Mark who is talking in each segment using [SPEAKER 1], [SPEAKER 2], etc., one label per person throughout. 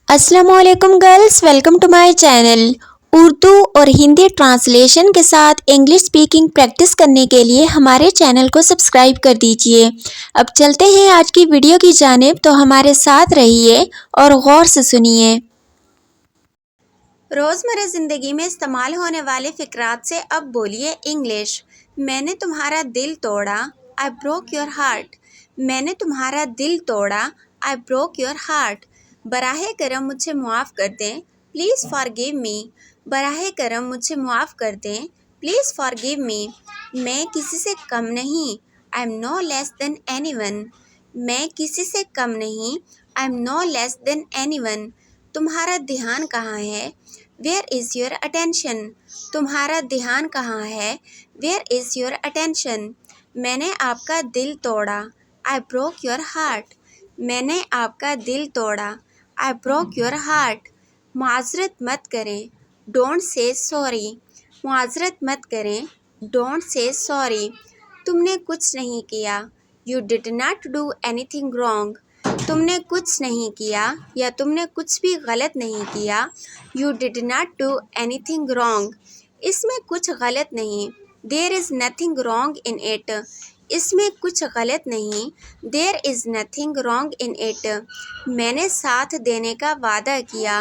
[SPEAKER 1] अस्सलाम वालेकुम girls, welcome to my channel. Urdu और हिंदी ट्रांसलेशन के साथ इंग्लिश स्पीकिंग प्रैक्टिस करने के लिए हमारे चैनल को सब्सक्राइब कर दीजिए। अब चलते हैं आज की वीडियो की जानिब, तो हमारे साथ रहिए और गौर से सुनिए। रोज़मर्रा ज़िंदगी में इस्तेमाल होने वाले फ़िक्रात से अब बोलिए इंग्लिश। मैंने तुम्हारा दिल तोड़ा, आई ब्रोक योर हार्ट। मैंने तुम्हारा दिल तोड़ा, आई ब्रोक योर हार्ट। बराहे करम मुझे मुआफ़ कर दें, प्लीज़ फॉरगिव मी। बराहे करम मुझे मुआफ़ कर दें, प्लीज़ फॉरगिव मी। मैं किसी से कम नहीं, I am no less than anyone. मैं किसी से कम नहीं, I am no less than anyone. तुम्हारा ध्यान कहाँ है, वेयर इज़ योर अटेंशन। तुम्हारा ध्यान कहाँ है, वेयर इज़ योर अटेंशन। मैंने आपका दिल तोड़ा, आई ब्रोक योर हार्ट। मैंने आपका दिल तोड़ा, आई ब्रोक योर हार्ट। मुआज़रत मत करें, डोंट से सॉरी। मुआज़रत मत करें, डोंट से सॉरी। तुमने कुछ नहीं किया, you did not do anything wrong. तुमने कुछ नहीं किया या तुमने कुछ भी गलत नहीं किया, you did not do anything wrong. इसमें कुछ गलत नहीं, there is nothing wrong in it. इसमें कुछ गलत नहीं, there is nothing wrong in it. मैंने साथ देने का वादा किया,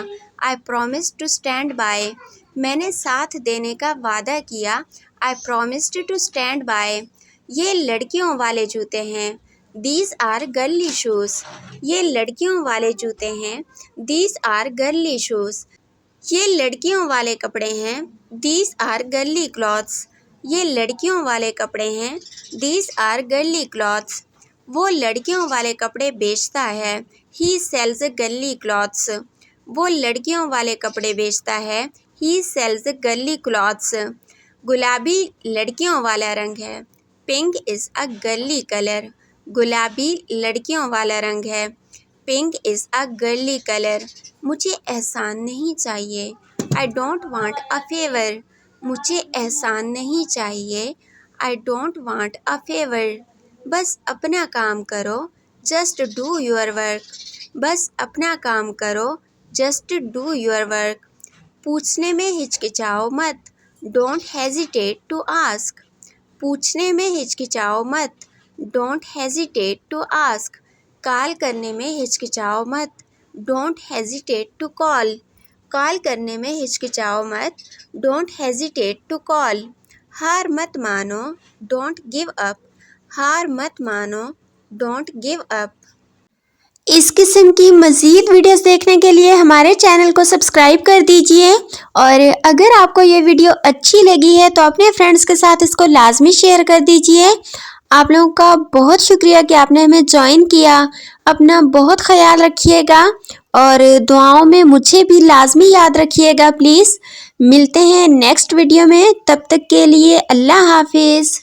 [SPEAKER 1] I promise to stand by. मैंने साथ देने का वादा किया, I promised to stand by. ये लड़कियों वाले जूते हैं, दीज आर गर्ली शूज़। ये लड़कियों वाले जूते हैं, दीज आर गर्ली शूज़। ये लड़कियों वाले कपड़े हैं, दीज आर गर्ली क्लॉथ्स। ये लड़कियों वाले कपड़े हैं, दीज आर गर्ली क्लॉथ्स। वो लड़कियों वाले कपड़े बेचता है, ही सेल्स गर्ली क्लॉथ्स। वो लड़कियों वाले कपड़े बेचता है, ही सेल्स गर्ली क्लॉथ्स। गुलाबी लड़कियों वाला रंग है, pink is a girly colour. गुलाबी लड़कियों वाला रंग है, pink is a girly colour. मुझे एहसान नहीं चाहिए, I don't want a favour. मुझे एहसान नहीं चाहिए, I don't want a favour. बस अपना काम करो, जस्ट डू योर वर्क। बस अपना काम करो, जस्ट डू योर वर्क। पूछने में हिचकिचाओ मत, डोंट हेजिटेट टू आस्क। पूछने में हिचकिचाओ मत, don't hesitate to ask. Call करने में हिचकिचाओ मत, don't hesitate to call. Call करने में हिचकिचाओ मत, डोंट हेजिटेट टू कॉल। हार मत मानो, डोंट गिव अप। हार मत मानो, डोंट गिव अप। इस किस्म की मज़ीद वीडियोस देखने के लिए हमारे चैनल को सब्सक्राइब कर दीजिए, और अगर आपको ये वीडियो अच्छी लगी है तो अपने फ्रेंड्स के साथ इसको लाजमी शेयर कर दीजिए। आप लोगों का बहुत शुक्रिया कि आपने हमें ज्वाइन किया। अपना बहुत ख्याल रखिएगा और दुआओं में मुझे भी लाजमी याद रखिएगा प्लीज़। मिलते हैं नेक्स्ट वीडियो में, तब तक के लिए अल्लाह हाफिज़।